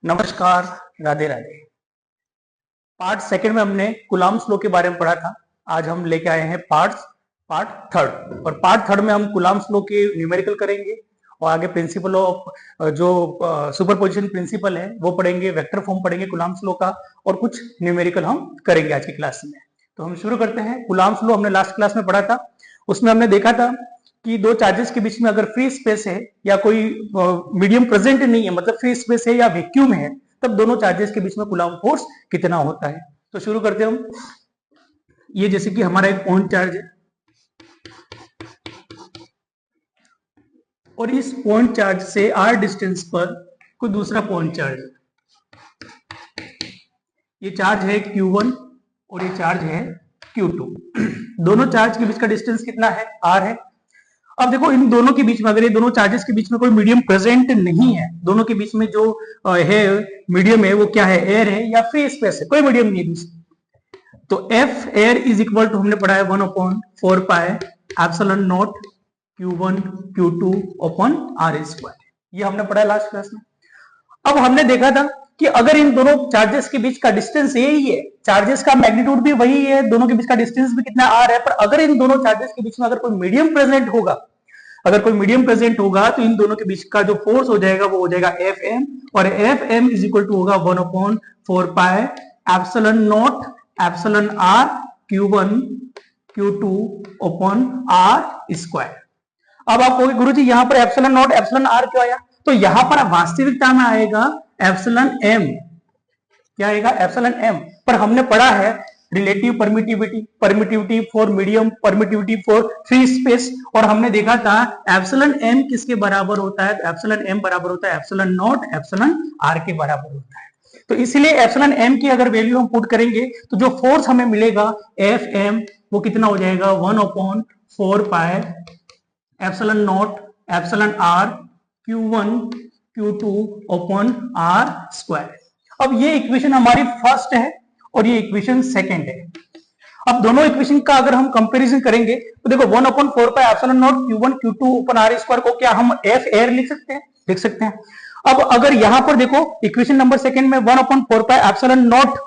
नमस्कार, Radhe Radhe. Part second में हमने कूलम्ब्स लॉ के बारे में पढ़ा था। आज हम लेके आए हैं पार्ट थर्ड, और पार्ट थर्ड में हम कूलम्ब्स लॉ के न्यूमेरिकल करेंगे और आगे प्रिंसिपल ऑफ जो सुपरपोजिशन प्रिंसिपल है वो पढ़ेंगे, वेक्टर फॉर्म पढ़ेंगे कूलम्ब्स लॉ का, और कुछ न्यूमेरिकल हम करेंगे आज की क्लास में। तो हम शुरू करते हैं। कूलम्ब्स लॉ हमने लास्ट क्लास में पढ़ा था। उसमें हमने देखा था कि दो चार्जेस के बीच में अगर फ्री स्पेस है या कोई मीडियम प्रेजेंट नहीं है, मतलब फ्री स्पेस है या वैक्यूम है, तब दोनों चार्जेस के बीच में कूलम्ब फोर्स कितना होता है। तो शुरू करते हैं हम। ये जैसे कि हमारा एक पॉइंट चार्ज है और इस पॉइंट चार्ज से r डिस्टेंस पर कोई दूसरा पॉइंट चार्ज है। ये चार्ज है Q1 और ये चार्ज है Q2। दोनों चार्ज के बीच का डिस्टेंस कितना है? r है। अब देखो, इन दोनों के बीच में, अगर ये दोनों चार्जेस के बीच में कोई मीडियम प्रेजेंट नहीं है, दोनों के बीच में जो है मीडियम है वो क्या है? एयर है या फ्री स्पेस है? कोई मीडियम नहीं है बीच में। तो F air is equal to, हमने पढ़ा है 1/4 pi epsilon not Q1 Q2 upon r square. ये हमने पढ़ा है लास्ट क्लास में। अब हमने देखा था कि अगर इन दोनों चार्जेस के बीच का डिस्टेंस यही है, चार्जेस का मैग्नीट्यूड भी वही है, दोनों के बीच का डिस्टेंस भी कितना r है, पर अगर इन दोनों चार्जेस के बीच में अगर कोई मीडियम प्रेजेंट होगा, तो इन दोनों के बीच का जो फोर्स हो जाएगा वो हो जाएगा Fm, और Fm इज इक्वल टू होगा 1/4 pi epsilon not epsilon r Q1 Q2 upon r square. अब आप कहोगे गुरुजी यहाँ पर एप्सिलॉन नॉट एप्सिलॉन r क्यों आया? तो यहाँ पर वास्तविकता में आएगा एप्सिलॉन m। क्या आएगा? Epsilon m। पर हमने पढ़ा है relative permittivity, permittivity for medium, permittivity for free space, और हमने देखा था एप्सिलॉन m किसके बराबर होता है? एप्सिलॉन m बराबर होता है एप्सिलॉन नॉट एप्सिलॉन r के बराबर होता है। तो इसलिए एप्सिलॉन m की अगर वैल्यू हम पुट करेंगे तो जो फोर्स हमें मिलेगा Fm वो कितना हो जाएगा? 1/4 pi epsilon not epsilon r Q1 Q2 upon r square. अब ये इक्वेशन हमारी फर्स्ट है और ये इक्वेशन सेकंड है। अब दोनों इक्वेशन का अगर हम कंपैरिजन करेंगे तो देखो 1/4 pi epsilon not Q1 Q2 upon r square को क्या हम F एयर लिख सकते हैं? लिख सकते हैं। अब अगर यहां पर देखो इक्वेशन नंबर सेकंड में 1/4 pi epsilon not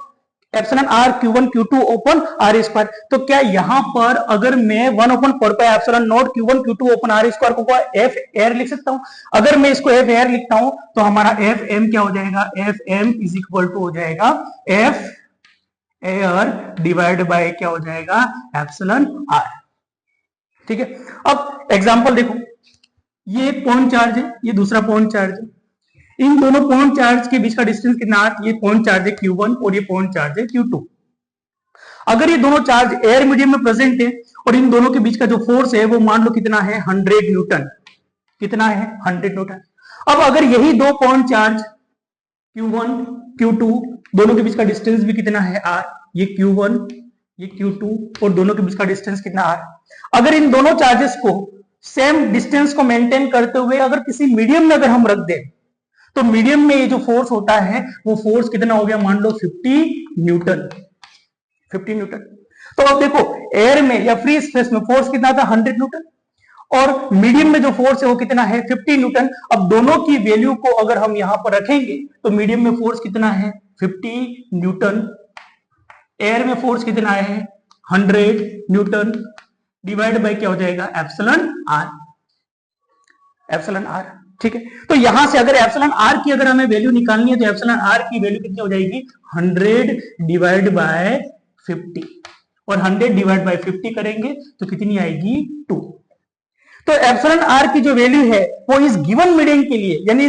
epsilon r Q1 Q2 upon r square, तो क्या यहां पर अगर मैं 1/4 pi epsilon not Q1 Q2 upon r square को f एयर लिख सकता हूं? अगर मैं इसको f एयर लिखता हूं तो हमारा Fm क्या हो जाएगा? Fm इज इक्वल टू हो जाएगा F एयर डिवाइड बाय क्या हो जाएगा? Epsilon r। ठीक है। अब एग्जांपल देखो, ये पॉइंट चार्ज है, ये दूसरा पॉइंट चार्ज है। इन दोनों पॉइंट चार्ज के बीच का डिस्टेंस कितना है? ये पॉइंट चार्ज है Q1 और ये पॉइंट चार्ज है Q2। अगर ये दोनों चार्ज एयर मीडियम में प्रेजेंट है और इन दोनों के बीच का जो फोर्स है वो मान लो कितना है? 100 न्यूटन। कितना है? 100 न्यूटन। अब अगर यही दो पॉइंट चार्ज Q1 Q2, दोनों के बीच का डिस्टेंस भी कितना है? r। ये Q1 ये Q2 और दोनों के बीच का डिस्टेंस कितना r। अगर इन दोनों चार्जेस को सेम डिस्टेंस को मेंटेन करते हुए अगर किसी मीडियम में अगर हम रख दें तो मीडियम में ये जो फोर्स होता है वो फोर्स कितना हो गया? मान लो 50 न्यूटन। 50 न्यूटन। तो अब देखो, एयर में या फ्री स्पेस में फोर्स कितना था? 100 न्यूटन, और मीडियम में जो फोर्स है वो कितना है? 50 न्यूटन। अब दोनों की वैल्यू को अगर हम यहां पर रखेंगे तो मीडियम में फोर्स कितना है? 50 न्यूटन। एयर में फोर्स कितना है? 100 न्यूटन डिवाइड बाय क्या हो जाएगा? Epsilon r। Epsilon r। ठीक है। तो यहां से अगर एप्सिलॉन r की अगर हमें वैल्यू निकालनी है तो एप्सिलॉन r की वैल्यू कितनी हो जाएगी? 100 डिवाइड बाय 50, और 100 डिवाइड बाय 50 करेंगे तो कितनी आएगी? 2। तो एप्सिलॉन r की जो वैल्यू है वो इस गिवन मीडियम के लिए, यानी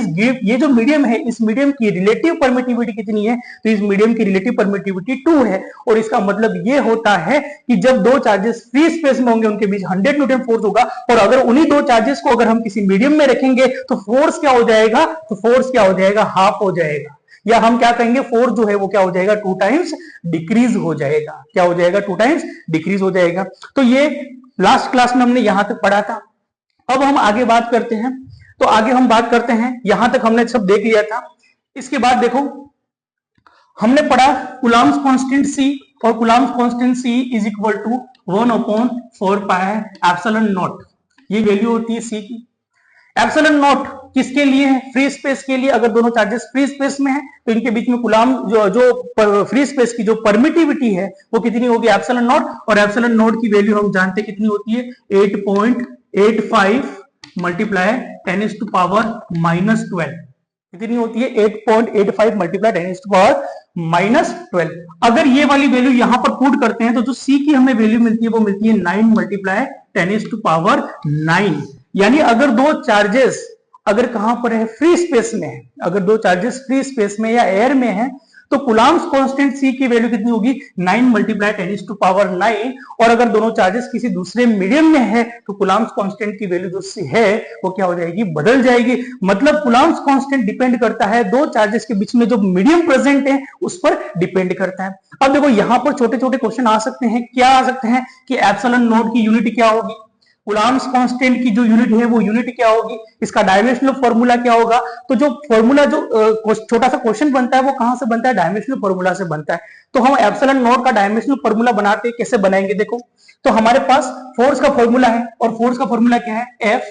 ये जो मीडियम है इस मीडियम की रिलेटिव परमिटिविटी कितनी है? तो इस मीडियम की रिलेटिव परमिटिविटी 2 है, और इसका मतलब ये होता है कि जब दो चार्जेस फ्री स्पेस में होंगे उनके बीच 100 न्यूटन फोर्स होगा, और अगर उन्हीं दो चार्जेस को अगर हम किसी मीडियम में रखेंगे तो फोर्स क्या हो जाएगा? तो फोर्स क्या हो जाएगा? हाफ हो जाएगा, या हम क्या कहेंगे, फोर्स जो है वो क्या हो जाएगा? 2 टाइम्स डिक्रीज हो जाएगा। क्या हो जाएगा? 2 टाइम्स डिक्रीज हो जाएगा। तो ये लास्ट क्लास में हमने यहां तक पढ़ा था। अब हम आगे बात करते हैं, तो आगे हम बात करते हैं, यहां तक हमने सब देख लिया था। इसके बाद देखो, हमने पढ़ा कूलम्ब्स कांस्टेंट C, और Coulomb's constant C is equal to 1/4 pi epsilon not. ये वैल्यू होती है C की। एप्सिलॉन नॉट किसके लिए है? फ्री स्पेस के लिए। अगर दोनों चार्जेस फ्री स्पेस में है तो इनके बीच में कूलाम जो फ्री स्पेस की जो परमिटिविटी है वो कितनी होगी? Epsilon naught. और एप्सिलॉन नॉट की वैल्यू हम जानते हैं कितनी होती है? 8.85 मल्टीप्लाई 10⁻⁻12 कितनी होती है? 8.85 मल्टीप्लाई 10⁻⁻12। अगर ये वाली वैल्यू यहां पर पुट करते हैं तो जो सी की हमें वैल्यू मिलती है वो मिलती है 9 मल्टीप्लाई 10⁻9। यानी अगर दो चार्जेस अगर कहां पर है? फ्री स्पेस में है। अगर दो चार्जेस फ्री स्पेस में या एयर में है तो कूलाम्स कांस्टेंट सी की वैल्यू कितनी होगी? 9 मल्टीप्लाई 10⁻9। और अगर दोनों चार्जेस किसी दूसरे मीडियम में है तो कूलाम्स कांस्टेंट की वैल्यू जो है वो क्या हो जाएगी? बदल जाएगी। मतलब कूलाम्स कांस्टेंट डिपेंड करता है दो चार्जेस के बीच में जो मीडियम प्रेजेंट है उस पर डिपेंड करता है। अब देखो यहां पर छोटे छोटे क्वेश्चन आ सकते हैं। क्या आ सकते हैं कि एप्सिलॉन नॉट की यूनिट क्या होगी? कूलाम्स कांस्टेंट की जो यूनिट है वो यूनिट क्या होगी? इसका डायमेंशनल फॉर्मूला क्या होगा? तो जो फॉर्मूला जो छोटा सा क्वेश्चन बनता है वो कहां से बनता है? डायमेंशनल फॉर्मूला से बनता है। तो हम एप्सिलॉन नॉट का डायमेंशनल फॉर्मूला बनाते हैं, कैसे बनाएंगे? देखो, तो हमारे पास फोर्स का फॉर्मूला है और फोर्स का फॉर्मूला क्या है? F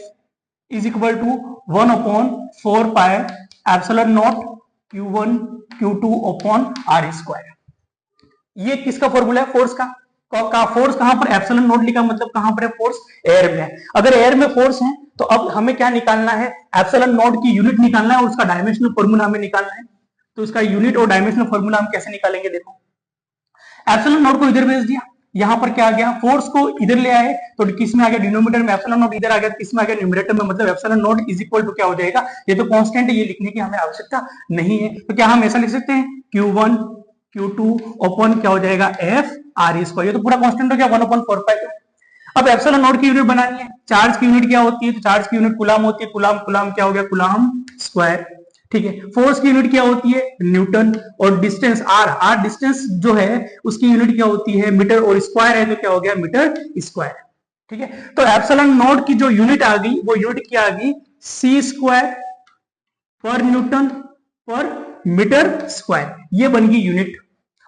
is equal to 1/4 pi epsilon not Q1 Q2 upon R square. ये किसका फॉर्मूला है? फोर्स का। फोर्स कहां पर? एप्सिलॉन नॉट लिखा, मतलब कहां पर है? फोर्स एयर में है। अगर एयर में फोर्स है तो अब हमें क्या निकालना है? एप्सिलॉन नॉट की यूनिट निकालना है और उसका डायमेंशनल फॉर्मूला हमें निकालना है। तो इसका यूनिट और डायमेंशनल फॉर्मूला हम कैसे निकालेंगे? देखो, एप्सिलॉन नॉट को इधर भेज दिया, यहां पर क्या आ गया? फोर्स को इधर ले आए तो किस में आ गया? डिनोमिनेटर में। एप्सिलॉन नॉट इधर आ गया, किस में आ गया? न्यूमरेटर में। मतलब epsilon naught is equal to क्या हो जाएगा? ये तो कांस्टेंट है, ये लिखने की हमें आवश्यकता नहीं है। तो क्या हम ऐसा लिख सकते हैं? Q1 Q2 अपॉन क्या हो जाएगा? F R square. ये तो पूरा कांस्टेंट हो गया 1/4 पाई का। अब एप्सिलॉन नॉट की यूनिट बनानी है। चार्ज की यूनिट क्या होती है? तो चार्ज की यूनिट कूलाम होती है। कूलाम क्या हो गया? Coulomb square. ठीक है। फोर्स की यूनिट क्या होती है? न्यूटन। और डिस्टेंस आर डिस्टेंस जो है उसकी यूनिट क्या होती है? मीटर। और स्क्वायर है तो क्या हो गया? Metre square. ठीक है। तो एप्सिलॉन नॉट की जो यूनिट आ गई वो यूनिट क्या आ गई? सी स्क्वायर पर न्यूटन पर मीटर स्क्वायर। ये बन गई यूनिट।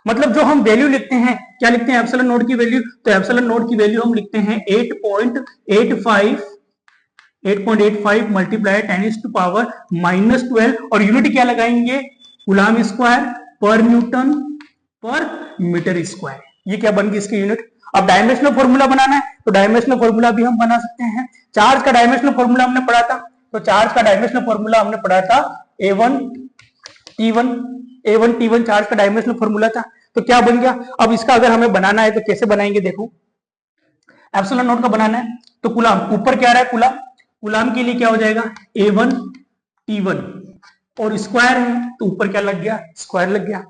मतलब जो हम वैल्यू लिखते हैं, क्या लिखते हैं? एप्सिलॉन नॉट की वैल्यू। तो एप्सिलॉन नॉट की वैल्यू हम लिखते हैं 8.85 मल्टीप्लाई 10⁻⁻12 और यूनिट क्या लगाएंगे? कूलाम स्क्वायर पर न्यूटन पर मीटर स्क्वायर। ये क्या बन गई इसकी यूनिट। अब डायमेंशनल फॉर्मूला बनाना है तो डायमेंशनल फॉर्मूला भी हम बना सकते हैं। चार्ज का डायमेंशनल फॉर्मूला हमने पढ़ा था, तो चार्ज का डायमेंशनल फॉर्मूला हमने पढ़ा था A1T1 चार्ज का डायमेंशनल फॉर्मूला था। तो क्या बन गया? अब इसका अगर हमें बनाना है तो कैसे बनाएंगे? देखो, एप्सिलॉन नॉट का बनाना है तो कूलाम ऊपर क्या आ रहा है? कूलाम के लिए क्या हो जाएगा? A1T1 और स्क्वायर है तो ऊपर क्या लग गया? स्क्वायर लग गया।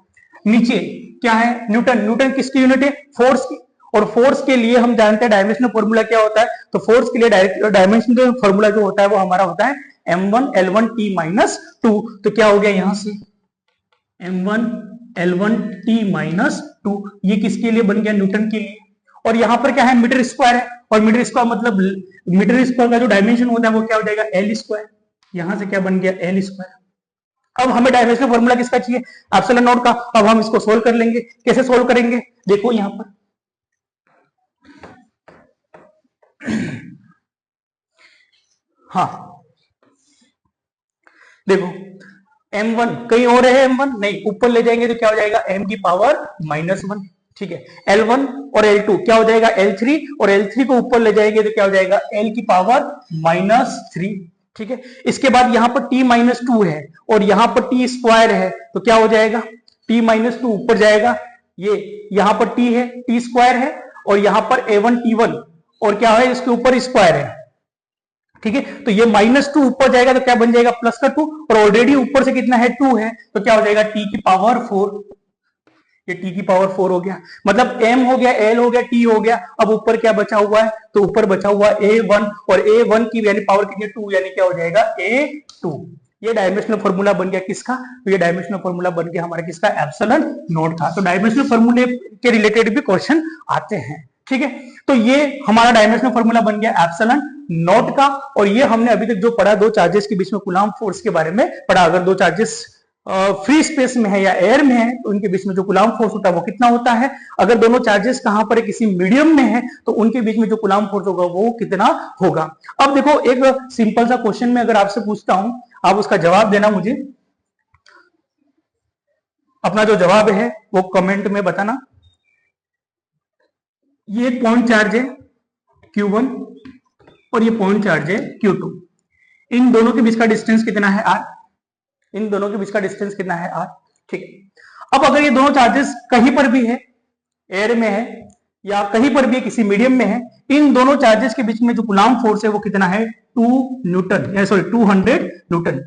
नीचे क्या है? न्यूटन किसकी यूनिट है? फोर्स की। और फोर्स के लिए हम जानते हैं डायमेंशनल फॉर्मूला क्या होता है। तो फोर्स के लिए डायमेंशनल फॉर्मूला जो होता है वो हमारा होता है M1L1T-2। तो क्या हो गया यहां से? M1L1T-2 ये किसके लिए बन गया? न्यूटन के लिए। और यहां पर क्या है? मीटर स्क्वायर है। और मीटर स्क्वायर मतलब मीटर स्क्वायर का जो डायमेंशन होता है वो क्या हो जाएगा? L square. यहां से क्या बन गया? L square. अब हमें डायमेंशनल फॉर्मूला किसका चाहिए? एप्सिलॉन नॉट का। अब हम इसको सोल्व कर लेंगे। कैसे सोल्व करेंगे? देखो यहां पर हाँ देखो, M1 कहीं और है? M1 नहीं, ऊपर ले जाएंगे तो क्या हो जाएगा? M की पावर -1। ठीक है। L1 और L2 क्या हो जाएगा? L3 और L3 को ऊपर ले जाएंगे तो क्या हो जाएगा? L की पावर -3। ठीक है। इसके बाद यहां पर T-2 है और यहां पर T स्क्वायर है तो क्या हो जाएगा? T-2 ऊपर जाएगा, ये यहां पर T है, T स्क्वायर है और यहां पर A1T1 और क्या है? इसके ऊपर स्क्वायर है। ठीक है। तो ये -2 ऊपर जाएगा तो क्या बन जाएगा? +2। और ऑलरेडी ऊपर से कितना है? 2 है तो क्या हो जाएगा? T की पावर 4। ये T की पावर 4 हो गया। मतलब M हो गया, L हो गया, T हो गया। अब ऊपर क्या बचा हुआ है? तो ऊपर बचा हुआ A1 और A1 की वैल्यू पावर कितनी है? 2, यानी क्या हो जाएगा? A2। ये डायमेंशनल फॉर्मूला बन गया किसका? तो ये डायमेंशनल फॉर्मूला बन गया हमारा किसका? एप्सिलॉन नॉट का। तो डायमेंशनल फॉर्मूले के रिलेटेड भी क्वेश्चन आते हैं। ठीक है। तो ये हमारा डायमेंशनल फॉर्मूला बन गया एप्सिलॉन नॉट का। और ये हमने अभी तक जो पढ़ा, दो चार्जेस के बीच में कूलाम फोर्स के बारे में पढ़ा। अगर दो चार्जेस फ्री स्पेस में है या एयर में है तो उनके बीच में जो कूलाम्ब फोर्स होता है वो कितना होता है। अगर दोनों चार्जेस कहां पर है, किसी मीडियम में है, तो उनके बीच में जो कूलाम्ब फोर्स होगा वो कितना होगा। अब देखो एक सिंपल सा क्वेश्चन में अगर आपसे पूछता हूं, आप उसका जवाब देना, मुझे अपना जो जवाब है वो कमेंट में बताना। ये एक पॉइंट चार्ज है Q1 और ये पॉइंट चार्ज है Q2। इन दोनों के बीच का डिस्टेंस कितना है R। इन दोनों के बीच का डिस्टेंस कितना है R। ठीक है। अब अगर ये दोनों चार्जेस कहीं पर भी है, एयर में है या कहीं पर भी है, किसी मीडियम में है, इन दोनों चार्जेस के बीच में जो कूलाम्ब फोर्स है वो कितना है 2 न्यूटन, सॉरी 200 न्यूटन।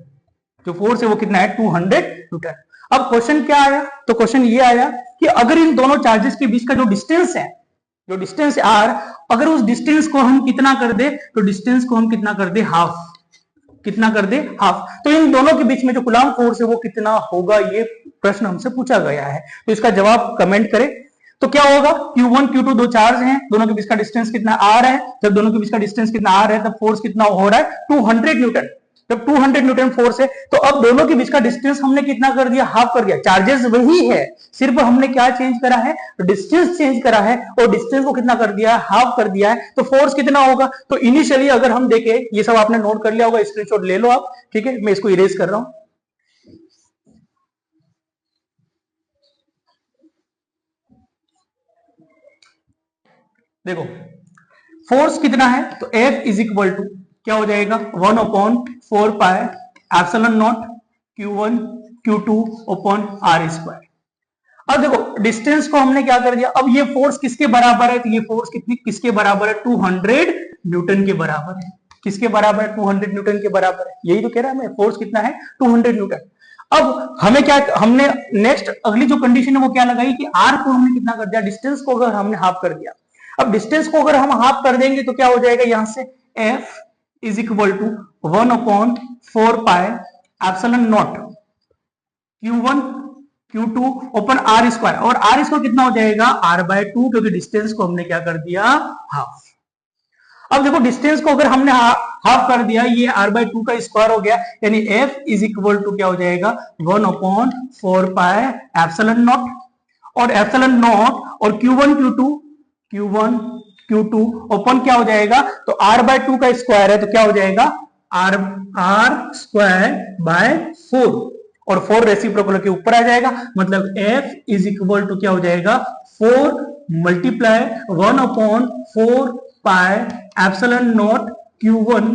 जो फोर्स है वो कितना है 200 न्यूटन। अब क्वेश्चन क्या आया, तो क्वेश्चन ये आया कि अगर इन दोनों चार्जेस के बीच का जो डिस्टेंस है, जो डिस्टेंस आर, अगर उस डिस्टेंस को हम कितना कर दे, तो डिस्टेंस को हम कितना कर दे हाफ, कितना कर दे हाफ। तो इन दोनों के बीच में जो कूलाम्ब फोर्स है वो कितना होगा, ये प्रश्न हमसे पूछा गया है। तो इसका जवाब कमेंट करें। तो क्या होगा, Q1 Q2 दो चार्ज हैं, दोनों के बीच का डिस्टेंस कितना R है। जब दोनों के बीच का डिस्टेंस कितना R है तब फोर्स कितना हो रहा है 200 न्यूटन। जब 200 न्यूटन फोर्स है तो अब दोनों के बीच का डिस्टेंस हमने कितना कर दिया, हाफ कर दिया। चार्जेस वही है, सिर्फ हमने क्या चेंज करा है, डिस्टेंस चेंज करा है और डिस्टेंस को कितना कर दिया है, हाफ कर दिया है। तो फोर्स कितना होगा, तो इनिशियली अगर हम देखें, ये सब आपने नोट कर लिया होगा, स्क्रीनशॉट ले लो आप, ठीक है। मैं इसको इरेज कर रहा हूं। देखो फोर्स कितना है, तो F इज इक्वल टू क्या हो जाएगा 1/4 pi epsilon not Q1 Q2 upon R square. अब देखो डिस्टेंस को हमने क्या कर दिया, अब ये फोर्स किसके बराबर है, तो ये फोर्स किसके बराबर है 200 न्यूटन के बराबर है। किसके बराबर है 200 न्यूटन के बराबर है, यही तो कह रहा है मैं, फोर्स कितना है 200 न्यूटन। अब हमें क्या, हमने नेक्स्ट अगली जो कंडीशन है वो क्या लगाई कि R को हमने कितना कर दिया, डिस्टेंस को अगर हमने हाफ कर दिया। अब डिस्टेंस को अगर हम हाफ कर देंगे तो क्या हो जाएगा, यहां से F is equal to 1/4 pi epsilon not Q1 Q2 upon R square, और R स्क्वायर कितना हो जाएगा R/2, क्योंकि डिस्टेंस को हमने क्या कर दिया हाफ। अब देखो डिस्टेंस को अगर हमने हाफ कर दिया, ये R/2 का स्क्वायर हो गया, यानी F इज इक्वल टू क्या हो जाएगा 1/4 पाई एप्सिलॉन नॉट, और एप्सिलॉन नॉट और Q1 Q2 ओपन क्या हो जाएगा, तो R/2 का स्क्वायर है तो क्या हो जाएगा R स्क्वायर बाय 4, और 4 रेसिप्रोकल के ऊपर आ जाएगा, मतलब F इज इक्वल टू क्या हो जाएगा 4 multiply 1/4 pi epsilon not Q1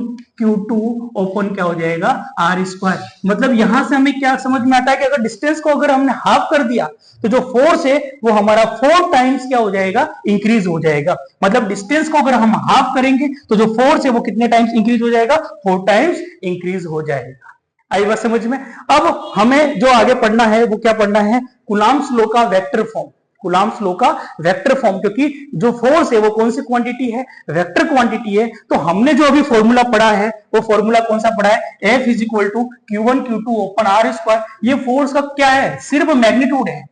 Q2 upon क्या हो जाएगा R स्क्वायर। मतलब यहां से हमें क्या समझ में आता है कि अगर डिस्टेंस को अगर हमने हाफ कर दिया तो जो फोर्स है वो हमारा 4 टाइम्स क्या हो जाएगा, इंक्रीज हो जाएगा। मतलब डिस्टेंस को अगर हम हाफ करेंगे तो जो फोर्स है वो कितने टाइम्स इंक्रीज हो जाएगा, 4 टाइम्स इंक्रीज हो जाएगा। आई बात समझ में। अब हमें जो आगे पढ़ना है वो क्या पढ़ना है, कूलाम्ब्स लॉ का वेक्टर फॉर्म। कूलाम्ब्स लॉ का वेक्टर फॉर्म, क्योंकि जो फोर्स है वो कौन सी क्वांटिटी है, वेक्टर क्वांटिटी है। तो हमने जो अभी फॉर्मूला पढ़ा है वो फॉर्मूला कौन सा पढ़ा है, F is equal to Q1 Q2 upon R square. ये फोर्स का क्या है, सिर्फ मैग्नीट्यूड है,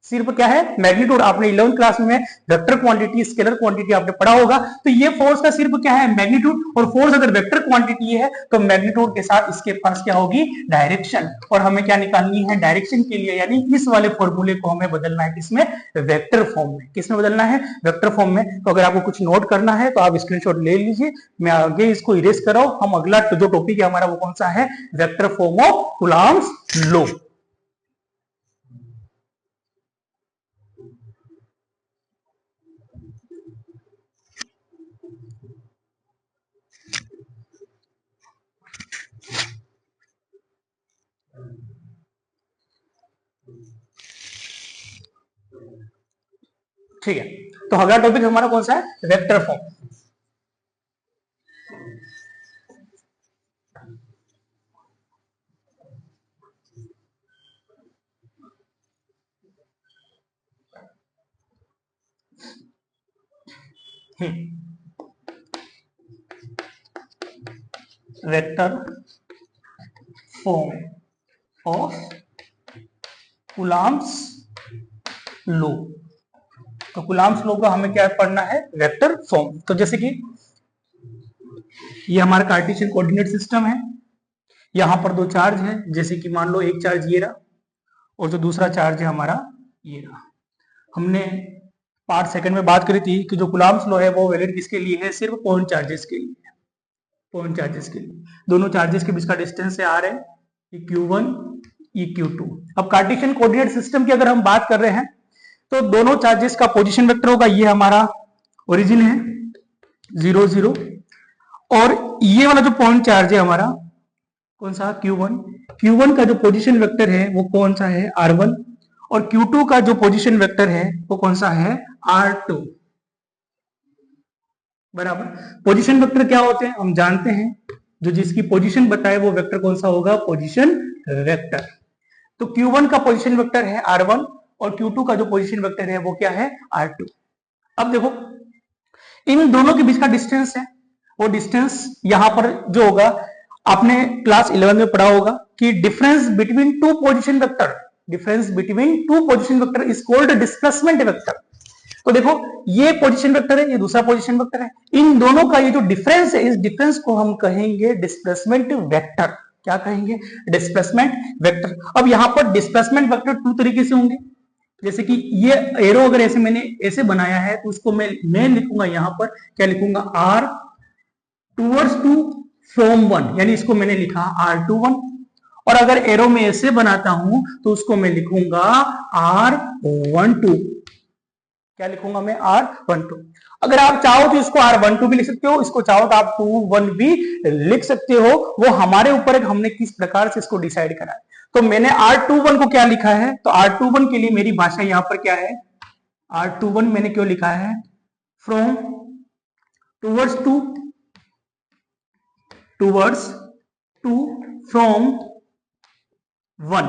सिर्फ क्या है मैग्नीट्यूड। आपने 11th क्लास में वेक्टर क्वांटिटी स्केलर क्वांटिटी आपने पढ़ा होगा, तो ये फोर्स का सिर्फ क्या है मैग्नीट्यूड। और फोर्स अगर वेक्टर क्वांटिटी है तो मैग्नीट्यूड के साथ इसके पास क्या होगी डायरेक्शन, और हमें क्या निकालनी है डायरेक्शन के लिए, यानी इस वाले फॉर्मूले को हमें बदलना है किसमें, वेक्टर फॉर्म में। किसमें बदलना है, वेक्टर फॉर्म में। तो अगर आपको कुछ नोट करना है तो आप स्क्रीनशॉट ले लीजिए, मैं आगे इसको इरेज कर रहा हूं। हम अगला जो टॉपिक है हमारा वो कौन सा है, vector form of Coulomb's law. ठीक है, तो अगला टॉपिक हमारा कौन सा है, vector form. Vector form of Coulomb's law. तो कूलम्ब्स लॉ का हमें क्या पढ़ना है, वेक्टर फॉर्म। तो जैसे कि ये हमारा कार्टेशियन कोऑर्डिनेट सिस्टम है, यहां पर दो चार्ज है, जैसे कि मान लो एक चार्ज ये रहा और जो दूसरा चार्ज है हमारा ये रहा। हमने पार्ट सेकंड में बात करी थी कि जो कूलम्ब्स लॉ है वो वैलिड किसके लिए है, सिर्फ पॉइंट चार्जेस के लिए, पॉइंट चार्जेस के लिए। दोनों चार्जेस के बीच का डिस्टेंस है r है, ये q1 ये q2। अब कार्टेशियन कोऑर्डिनेट सिस्टम की अगर हम बात कर रहे हैं तो दोनों चार्जेस का पोजीशन वेक्टर होगा, ये हमारा ओरिजिन है 0 0, और ये वाला जो पॉइंट चार्ज है हमारा कौन सा, q1, q1 का जो पोजीशन वेक्टर है वो कौन सा है, r1, और q2 का जो पोजीशन वेक्टर है वो कौन सा है, r2। बराबर। पोजीशन वेक्टर क्या होते हैं हम जानते हैं, जो जिसकी पोजीशन बताए वो वेक्टर कौन सा होगा, पोजीशन वेक्टर। तो q1 का पोजीशन वेक्टर है r1 और q2 का जो पोजीशन वेक्टर है वो क्या है, r2। अब देखो इन दोनों के बीच का डिस्टेंस है, वो डिस्टेंस यहां पर जो होगा, आपने क्लास 11 में पढ़ा होगा कि difference between two position vector, difference between two position vector is called displacement vector. तो देखो ये पोजीशन वेक्टर है, ये दूसरा पोजीशन वेक्टर है, इन दोनों का ये जो डिफरेंस है, इस डिफरेंस को हम कहेंगे डिस्प्लेसमेंट वेक्टर। क्या कहेंगे, डिस्प्लेसमेंट वेक्टर। अब यहां पर डिस्प्लेसमेंट वेक्टर टू तरीके से होंगे, जैसे कि ये एरो अगर ऐसे मैंने ऐसे बनाया है तो उसको मैं लिखूंगा यहां पर, क्या लिखूंगा, r टूवर्ड्स टू फ्रॉम 1, यानी इसको मैंने लिखा r21। और अगर एरो में ऐसे बनाता हूं तो उसको मैं लिखूंगा r12। क्या लिखूंगा मैं, r12। अगर आप चाहो तो इसको r12 भी लिख सकते हो, इसको चाहो तो आप 21 भी लिख सकते हो, वो हमारे ऊपर है कि हमने किस प्रकार से इसको डिसाइड करा है। तो मैंने r21 को क्या लिखा है, तो r21 के लिए मेरी भाषा यहां पर क्या है, r21 मैंने क्यों लिखा है, फ्रॉम टूवर्ड्स टू फ्रॉम 1,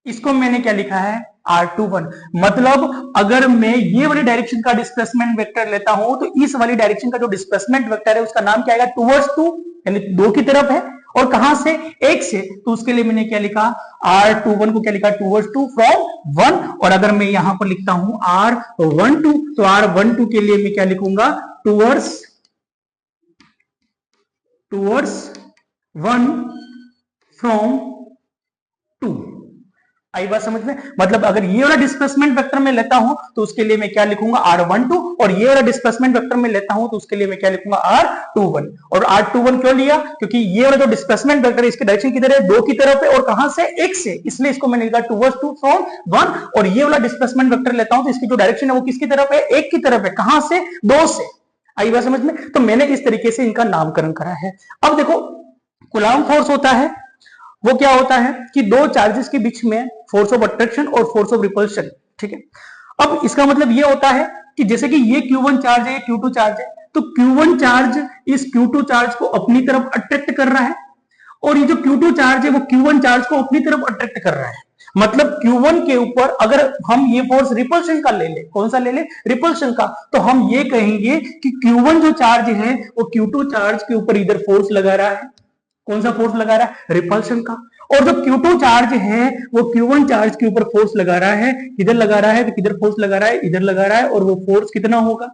इसको मैंने क्या लिखा है, r21। मतलब अगर मैं ये वाली डायरेक्शन का डिस्प्लेसमेंट वेक्टर लेता हूं तो इस वाली डायरेक्शन का जो डिस्प्लेसमेंट वेक्टर है उसका नाम क्या आएगा, टूवर्ड्स टू, यानी दो की तरफ है, और कहां से, एक से, तो उसके लिए मैंने क्या लिखा, r21 को क्या लिखा, टूवर्ड्स टू फ्रॉम 1। और अगर मैं यहां पर लिखता हूं r12, तो r12 के लिए मैं क्या लिखूंगा, टूवर्ड्स 1 फ्रॉम 2। आई बात समझ में। मतलब अगर ये वाला डिस्प्लेसमेंट वेक्टर में लेता हूं तो उसके लिए मैं क्या लिखूंगा, r12, और ये वाला डिस्प्लेसमेंट वेक्टर में लेता हूं तो उसके लिए मैं क्या लिखूंगा, r21। और r21 क्यों लिया, क्योंकि ये वाला जो डिस्प्लेसमेंट वेक्टर है इसकी डायरेक्शन किधर है, दो की तरफ है, और कहां से, एक से, इसलिए इसको मैंने लिखा टूवर्ड्स टू फ्रॉम 1। और ये वाला डिस्प्लेसमेंट वेक्टर लेता हूं तो इसकी जो डायरेक्शन है वो किसकी तरफ है, एक की तरफ है, कहां से, दो से। आई बात समझ में। तो मैंने इस तरीके से इनका नामकरण करा है। अब देखो कूलम्ब फोर्स होता है, वो क्या होता है कि दो चार्जेस के बीच में फोर्स ऑफ अट्रैक्शन और फोर्स ऑफ रिपल्शन, ठीक है। अब इसका मतलब ये होता है कि जैसे कि ये q1 चार्ज है, ये q2 चार्ज है, तो q1 चार्ज इस q2 चार्ज को अपनी तरफ अट्रैक्ट कर रहा है, और ये जो q2 चार्ज है वो q1 चार्ज को अपनी तरफ अट्रैक्ट कर रहा है। मतलब q1 के ऊपर अगर हम ये फोर्स रिपल्शन का ले ले, कौन सा ले ले, रिपल्शन का, तो हम ये कहेंगे कि q1 जो चार्ज है वो q2 चार्ज के ऊपर इधर फोर्स लगा रहा है, कौन सा फोर्स लगा रहा है, रिपल्शन का। और जो q2 चार्ज है वो q1 चार्ज के ऊपर फोर्स लगा रहा है, किधर लगा रहा है, तो किधर फोर्स लगा रहा है, इधर लगा रहा है, और वो फोर्स कितना होगा,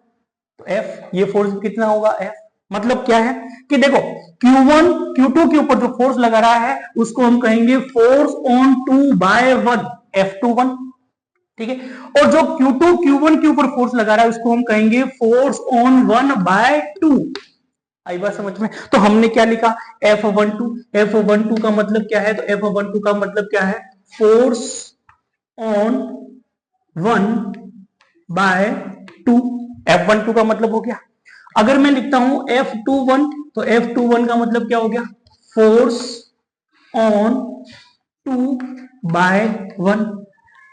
तो F, ये फोर्स कितना होगा, F। मतलब क्या है कि देखो q1 q2 के ऊपर जो फोर्स लगा रहा है उसको हम कहेंगे फोर्स ऑन 2 बाय 1, F21, ठीक है। और जो q2 q1 के ऊपर फोर्स लगा रहा है उसको हम कहेंगे फोर्स ऑन 1 बाय 2। आई बात समझ में। तो हमने क्या लिखा, F12, F12 का मतलब क्या है, तो F12 का मतलब क्या है, फोर्स ऑन 1 बाय 2। F12 का मतलब हो गया। अगर मैं लिखता हूं F21, तो F21 का मतलब क्या हो गया, फोर्स ऑन 2 बाय 1,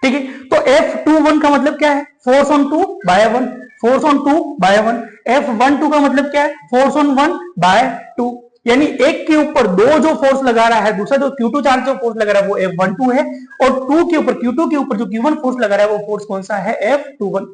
ठीक है। तो F21 का मतलब क्या है, force on 2 by 1, force on 2 by 1। F12 का मतलब क्या है, फोर्स ऑन 1 बाय 2, यानी एक के ऊपर दो जो फोर्स लगा रहा है, दूसरा जो q2 चार्ज जो फोर्स लगा रहा है वो F12 है, और q2 के ऊपर जो q1 फोर्स लगा रहा है वो फोर्स कौन सा है, F21।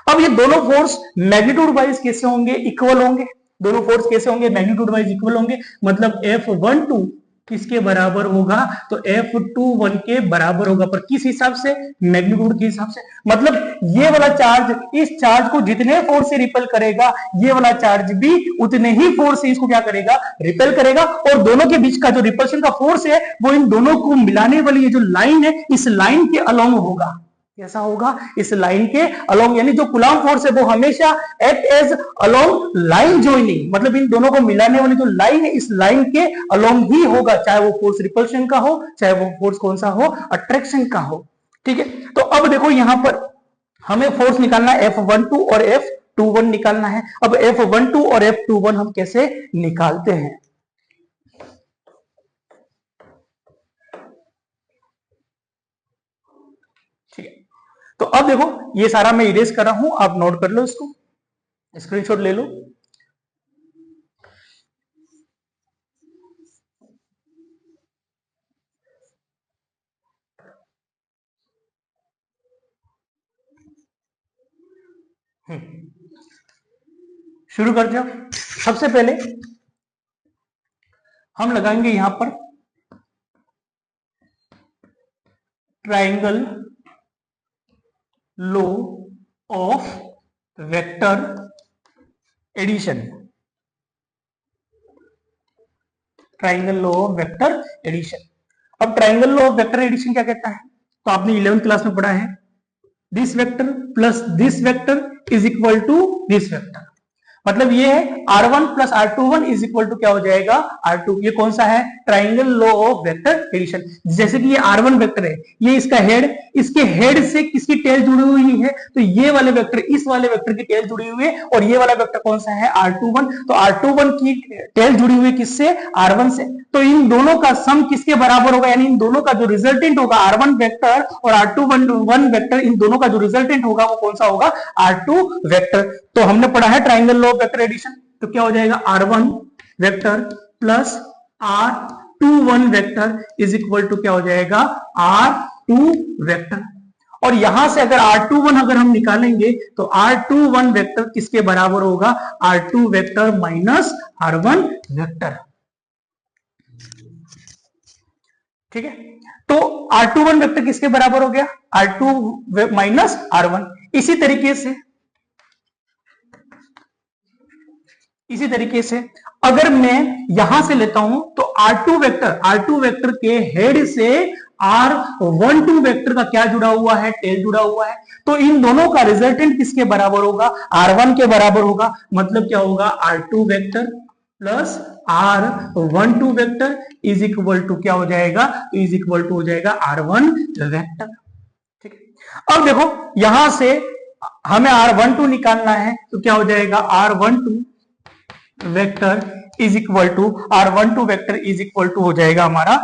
अब ये दोनों फोर्स मैग्नीट्यूड वाइज कैसे होंगे, इक्वल होंगे। दोनों फोर्स कैसे होंगे, मैग्नीट्यूड वाइज इक्वल होंगे। मतलब F12 किसके बराबर होगा? तो F21 के बराबर होगा, पर किस हिसाब से? मैग्नीट्यूड के हिसाब से। मतलब ये वाला चार्ज इस चार्ज को जितने फोर्स से रिपेल करेगा, ये वाला चार्ज भी उतने ही फोर्स से इसको क्या करेगा? रिपेल करेगा। और दोनों के बीच का जो रिपल्शन का फोर्स है वो इन दोनों को मिलाने वाली ये जो लाइन है, इस लाइन के अलोंग होगा। कैसा होगा? इस लाइन के अलोंग, यानी जो कूलम्ब फोर्स है वो हमेशा act as along line joining, मतलब इन दोनों को मिलाने वाली जो लाइन है इस लाइन के अलोंग ही होगा, चाहे वो फोर्स रिपल्शन का हो, चाहे वो फोर्स कौन सा हो? अट्रैक्शन का हो। ठीक है, तो अब देखो यहां पर हमें फोर्स निकालना है F12 और F21 निकालना है। अब F12 और F21 हम कैसे निकालते हैं? ठीक है, तो अब देखो ये सारा मैं इरेज कर रहा हूं, आप नोट कर लो, इसको स्क्रीनशॉट ले लो। शुरू कर जाओ। सबसे पहले हम लगाएंगे यहां पर triangle law of vector addition. Triangle law of vector addition. अब triangle law of vector addition क्या कहता है? तो आपने 11th क्लास में पढ़ा है, this vector plus this vector is equal to this vector. मतलब ये है R1 plus R21 is equal to क्या हो जाएगा? R2। ये कौन सा है? Triangle law of vector addition. जैसे कि ये R1 वेक्टर है, ये इसका हेड, इसके हेड से किसकी टेल जुड़ी हुई है? तो ये वाले वेक्टर इस वाले वेक्टर की टेल जुड़ी हुई है, और ये वाला वेक्टर कौन सा है? R21। तो R21 की टेल जुड़ी हुई किससे? R1 से। तो इन दोनों का सम किसके बराबर होगा? यानी इन दोनों का जो रिजल्टेंट होगा R1 वेक्टर और R21 वेक्टर, इन दोनों का जो रिजल्टेंट होगा वो कौन सा होगा? R2 vector. तो हमने पढ़ा है triangle law of vector addition, तो क्या हो जाएगा? R1 vector plus R21 vector is equal to क्या हो जाएगा? R2 vector. और यहां से अगर R21 अगर हम निकालेंगे तो R21 वेक्टर किसके बराबर होगा? R2 vector minus R1 vector. ठीक है, तो R21 वेक्टर किसके बराबर हो गया? R2 minus R1। इसी तरीके से अगर मैं यहां से लेता हूं तो R2 वेक्टर के हेड से R12 वेक्टर का क्या जुड़ा हुआ है? टेल जुड़ा हुआ है। तो इन दोनों का रिजल्टेंट किसके बराबर होगा? R1 के बराबर होगा। मतलब क्या होगा? R2 vector plus R12 vector is equal to क्या हो जाएगा? इज इक्वल टू हो जाएगा R1 वेक्टर। ठीक है, अब देखो यहां से हमें R12 निकालना है, तो क्या हो जाएगा? R12 vector is equal to R12 vector is equal to हो जाएगा हमारा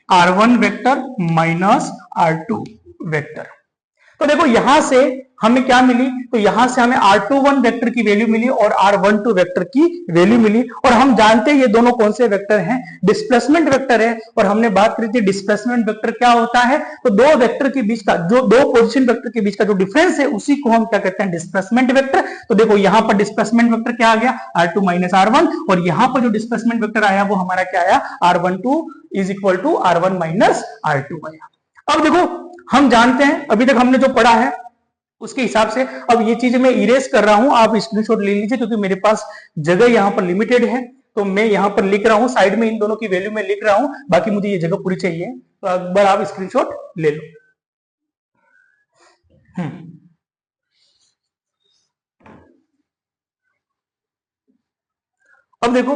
R1 vector minus R2 vector. तो देखो यहां से हमें क्या मिली? तो यहां से हमें R21 वेक्टर की वैल्यू मिली और R12 वेक्टर की वैल्यू मिली। और हम जानते हैं ये दोनों कौन से वेक्टर हैं? डिस्प्लेसमेंट वेक्टर है। और हमने बात करी थी डिस्प्लेसमेंट वेक्टर क्या होता है? तो दो वेक्टर के बीच का, जो दो पोजीशन वेक्टर के बीच का जो डिफरेंस है उसी को हम क्या कहते हैं? Displacement vector. तो देखो यहां पर डिस्प्लेसमेंट वेक्टर क्या आ गया? R2 minus R1। और यहां पर जो डिस्प्लेसमेंट वेक्टर आया वो हमारा क्या आया? R12 is equal to R1 minus R2 आया। अब देखो हम जानते हैं, अभी तक हमने जो पढ़ा है उसके हिसाब से अब ये चीज मैं इरेज कर रहा हूं, आप स्क्रीनशॉट ले लीजिए, क्योंकि मेरे पास जगह यहां पर लिमिटेड है। तो मैं यहां पर लिख रहा हूं, साइड में इन दोनों की वैल्यू में लिख रहा हूं, बाकी मुझे ये जगह पूरी चाहिए, तो एक बार आप स्क्रीनशॉट ले लो। अब देखो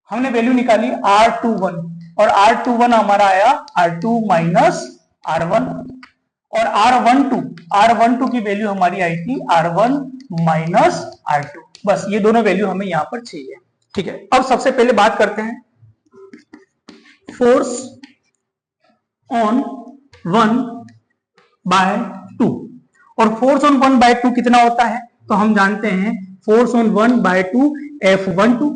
हमने वैल्यू निकाली R21 और R21 हमारा आया R2 माइनस R1 और R12 की वैल्यू हमारी आई थी R1 माइनस R2। बस ये दोनों वैल्यू हमें यहां पर चाहिए। ठीक है, अब सबसे पहले बात करते हैं फोर्स ऑन 1/2। और फोर्स ऑन 1/2 कितना होता है? तो हम जानते हैं फोर्स ऑन 1/2 F12।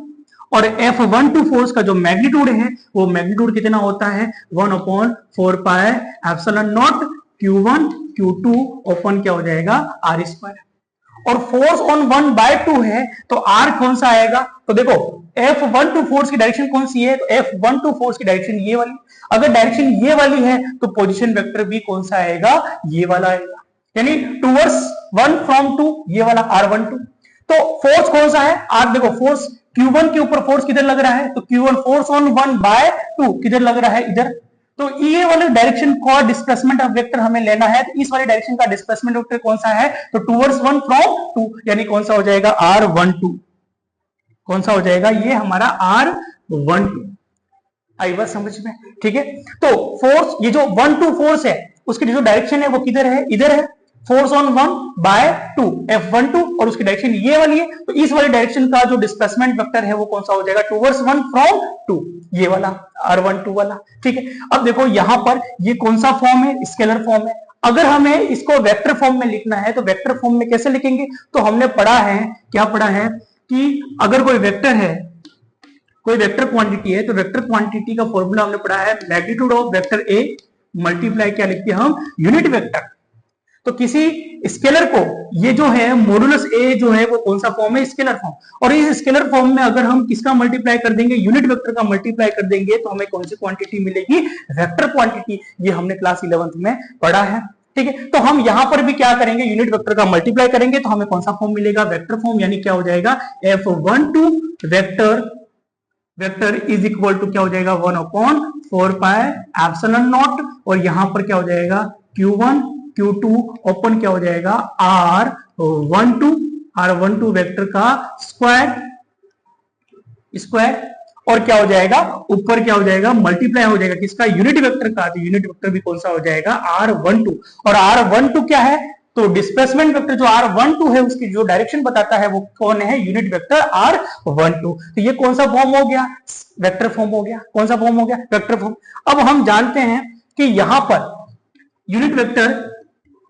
और F12 फोर्स का जो मैग्नीट्यूड है वो मैग्नीट्यूड कितना होता है? 1/4 pi epsilon not Q1 Q2 upon क्या हो जाएगा? R square. और फोर्स ऑन 1/2 है, तो आर कौन सा आएगा? तो देखो F12 फोर्स की डायरेक्शन कौन सी है? तो F12 फोर्स की डायरेक्शन ये वाली। अगर डायरेक्शन ये वाली है तो पोजीशन वेक्टर भी कौन सा आएगा? ये वाला आएगा, यानी टूवर्ड्स 1 फ्रॉम 2, ये वाला R12। तो फोर्स कौन सा है? आप देखो फोर्स Q1 के ऊपर फोर्स किधर लग रहा है? तो Q1 फोर्स ऑन 1/2 किधर लग रहा है? इधर। तो ये वाले डायरेक्शन का डिस्प्लेसमेंट ऑफ वेक्टर हमें लेना है, तो इस वाले डायरेक्शन का डिस्प्लेसमेंट वेक्टर कौन सा है? तो टूवर्ड्स 1 फ्रॉम 2, यानी कौन सा हो जाएगा? R12। कौन सा हो जाएगा? ये हमारा R12। आई बात समझ में? ठीक है। तो फोर्स, ये जो 1-2 फोर्स है उसकी जो डायरेक्शन है वो किधर है? इधर है। फोर्स ऑन 1/2 F12 और उसकी डायरेक्शन ये वाली है, तो इस वाली डायरेक्शन का जो डिस्प्लेसमेंट वेक्टर है वो कौन सा हो जाएगा? टूवर्ड्स 1 फ्रॉम 2, ये वाला R12 वाला। ठीक है। अब देखो यहां पर ये कौन सा फॉर्म है? स्केलर फॉर्म है। अगर हमें इसको वेक्टर फॉर्म में लिखना है तो वेक्टर फॉर्म में कैसे लिखेंगे? तो हमने पढ़ा है, क्या पढ़ा है कि अगर कोई वेक्टर है, कोई वेक्टर क्वांटिटी है, तो वेक्टर क्वांटिटी का फॉर्मूला हमने पढ़ा है magnitude of vector A multiply क्या लिखते हैं हम? Unit vector. तो किसी स्केलर को ये जो है मॉडुलस ए जो है वो कौन सा फॉर्म है? Scalar form. और इस स्केलर फॉर्म में अगर हम किसका मल्टीप्लाई कर देंगे? यूनिट वेक्टर का मल्टीप्लाई कर देंगे तो हमें कौन सी क्वांटिटी मिलेगी? Vector quantity. ये हमने क्लास 11th में पढ़ा है। ठीक है। तो हम यहां पर भी क्या करेंगे? यूनिट वेक्टर का मल्टीप्लाई करेंगे तो हमें कौन सा फॉर्म मिलेगा? Vector form. यानी क्या हो जाएगा? F12 vector is equal to क्या हो जाएगा? 1/4 पाई एप्सिलॉन नॉट, और यहां पर क्या हो जाएगा? Q1 Q2 ओपन क्या हो जाएगा? R12 वेक्टर का स्क्वायर और क्या हो जाएगा? ऊपर क्या हो जाएगा? मल्टीप्लाई हो जाएगा किसका? यूनिट वेक्टर का। तो यूनिट वेक्टर भी कौन सा हो जाएगा? R12। और R12 क्या है? तो डिस्प्लेसमेंट वेक्टर जो R12 है उसकी जो डायरेक्शन बताता है वो कौन है? Unit vector R12। तो ये कौन सा फॉर्म हो गया? वेक्टर फॉर्म हो गया। कौन सा फॉर्म हो गया? Vector form. अब हम जानते हैं कि यहां पर unit vector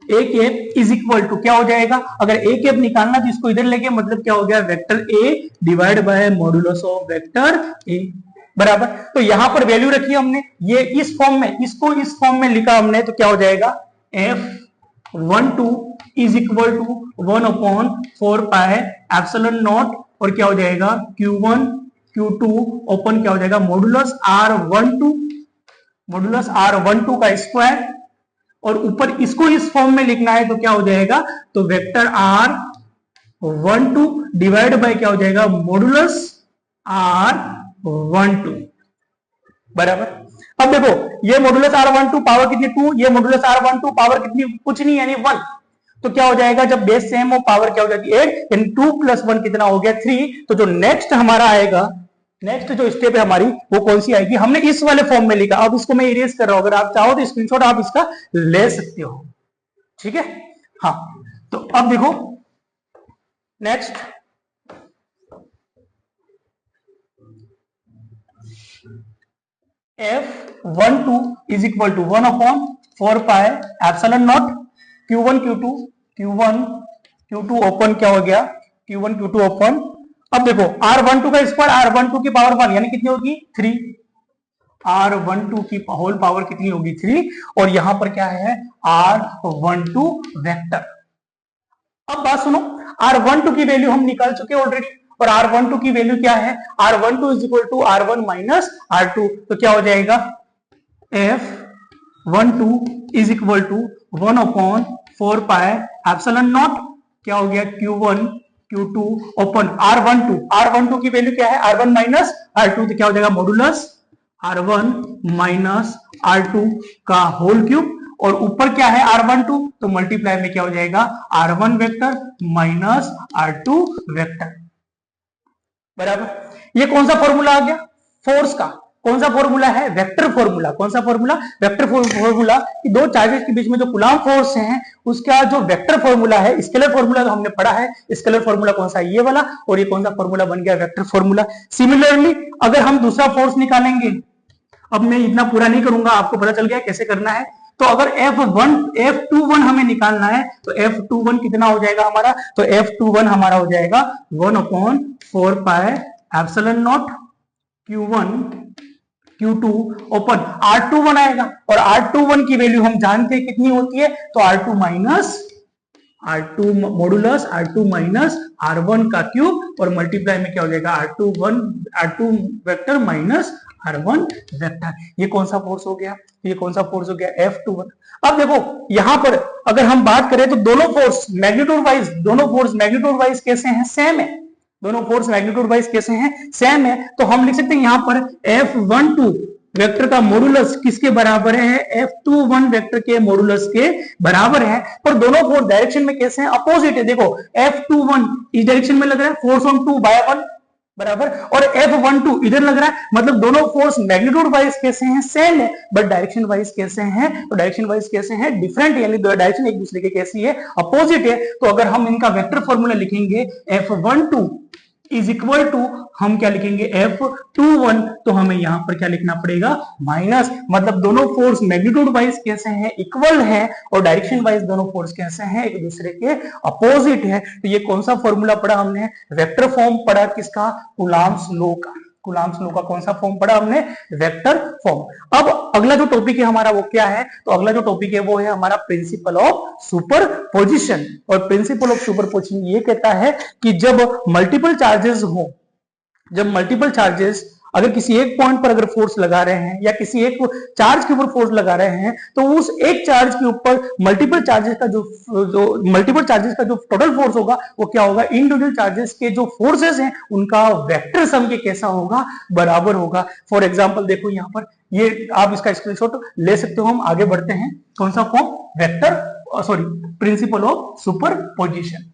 A cap is equal to क्या हो जाएगा? अगर ए कैप निकालना तो इसको इधर लेके, मतलब क्या हो गया? Vector A divide by modulus of vector A बराबर। तो यहां पर वैल्यू रखी हमने, ये इस फॉर्म में, इसको इस फॉर्म में लिखा हमने, तो क्या हो जाएगा? F12 is equal to 1/4 pi epsilon naught, और क्या हो जाएगा? Q1 Q2 ओपन क्या हो जाएगा? मॉडुलस R12 का स्क्वायर, और ऊपर इसको इस फॉर्म में लिखना है तो क्या हो जाएगा? तो वेक्टर R12 डिवाइड बाय क्या हो जाएगा? मॉडुलस R12 बराबर। अब देखो ये मॉडुलस R12 पावर कितनी? 2, ये मॉडुलस R12 पावर कितनी? कुछ नहीं, यानी 1। तो क्या हो जाएगा? जब बेस सेम हो पावर क्या हो जाती है? 8, यानी 2 + 1 कितना हो गया? 3। तो जो नेक्स्ट हमारा आएगा, नेक्स्ट जो स्टेप है हमारी वो कौन सी आएगी? हमने इस वाले फॉर्म में लिखा, अब इसको मैं इरेज कर रहा हूं, अगर आप चाहो तो स्क्रीनशॉट आप इसका ले सकते हो। ठीक है। हाँ, तो अब देखो next F12 is equal to 1/4 pi epsilon not Q1 Q2 upon क्या हो गया? Q1 Q2 open. अब देखो R12 का स्क्वायर R12 की पावर 1 यानी कितनी होगी? 3। R12 की होल पावर कितनी होगी? 3। और यहां पर क्या है? R12 vector. अब बात सुनो, R12 की वैल्यू हम निकाल चुके ऑलरेडी, और R12 की वैल्यू क्या है? R12 is equal to R1 minus R2। तो क्या हो जाएगा? F12 is equal to 1/4 pi epsilon naught क्या हो गया? Q1 Q2 ओपन R12 की वैल्यू क्या है? R1 minus R2। तो क्या हो जाएगा? मॉडुलस R1 माइनस R2 का होल क्यूब, और ऊपर क्या है? R12। तो मल्टीप्लाई में क्या हो जाएगा? R1 vector minus R2 vector बराबर। ये कौन सा फॉर्मूला आ गया? फोर्स का। कौन सा फॉर्मूला है? Vector formula. कौन सा फॉर्मूला? वेक्टर फॉर्मूला कि दो चार्जेस के बीच में जो कूलम्ब फोर्स है उसका जो वेक्टर फॉर्मूला है, स्केलर फॉर्मूला तो हमने पढ़ा है, स्केलर फॉर्मूला कौन सा है? ये वाला। और ये कौन सा फॉर्मूला बन गया? Vector formula. सिमिलरली अगर हम दूसरा फोर्स निकालेंगे, अब मैं इतना पूरा नहीं करूंगा, आपको पता चल गया कैसे करना है। तो अगर F21 हमें निकालना है तो F21 कितना हो जाएगा हमारा? तो F21 हमारा हो जाएगा 1/4 pi epsilon not Q1 Q2 open R21 आएगा, और R21 की वैल्यू हम जानते हैं कितनी होती है? तो R2 minus R2 modulus R2 minus R1 का क्यूब और मल्टीप्लाई में क्या हो जाएगा R2 vector minus R1 vector. ये कौन सा फोर्स हो गया, ये कौन सा फोर्स हो गया F21। अब देखो यहां पर अगर हम बात करें तो दोनों फोर्स मैग्नीट्यूड वाइज कैसे हैं, सेम है। दोनों फोर्स मैग्नीट्यूड वाइज कैसे हैं, सेम है। तो हम लिख सकते हैं यहां पर F12 वेक्टर का मॉडुलस किसके बराबर है, F21 वेक्टर के मॉडुलस के बराबर है। पर दोनों फोर्स डायरेक्शन में कैसे हैं, अपोजिट है। देखो F21 इस डायरेक्शन में लग रहा है, फोर्स ऑन 2 बाय 1 बराबर, और F12 इधर लग रहा है, मतलब दोनों फोर्स मैग्नीट्यूड वाइज कैसे हैं, सेम है, बट डायरेक्शन वाइज कैसे हैं, तो डायरेक्शन वाइज कैसे हैं, डिफरेंट, यानी दो डायरेक्शन एक दूसरे के कैसी है, अपोजिट है। तो अगर हम इनका वेक्टर फॉर्मूला लिखेंगे F12 इज इक्वल टू, हम क्या लिखेंगे F21, तो हमें यहां पर क्या लिखना पड़ेगा, माइनस, मतलब दोनों फोर्स मैग्नीट्यूड वाइज कैसे हैं, इक्वल है, और डायरेक्शन वाइज दोनों फोर्स कैसे हैं, एक दूसरे के अपोजिट है। तो ये कौन सा फॉर्मूला पढ़ा हमने, वेक्टर फॉर्म पढ़ा किसका, कूलॉम्स लॉ का। कूलॉम्स लॉ का कौन सा फॉर्म पढ़ा हमने, वेक्टर फॉर्म। अब अगला जो टॉपिक है हमारा वो क्या है, तो अगला जो टॉपिक है वो है हमारा प्रिंसिपल ऑफ सुपरपोजिशन। और प्रिंसिपल ऑफ सुपरपोजिशन ये कहता है कि जब मल्टीपल चार्जेस हो, जब मल्टीपल चार्जेस अगर किसी एक पॉइंट पर अगर फोर्स लगा रहे हैं या किसी एक चार्ज के ऊपर फोर्स लगा रहे हैं, तो उस एक चार्ज के ऊपर मल्टीपल चार्जेस का जो टोटल फोर्स होगा वो क्या होगा, इंडिविजुअल चार्जेस के जो फोर्सेस हैं उनका वेक्टर सम के कैसा होगा, बराबर होगा। फॉर एग्जांपल देखो यहां पर, ये आप इसका स्क्रीनशॉट ले सकते हो। हम आगे बढ़ते हैं, कौन सा form, vector sorry principle of superposition.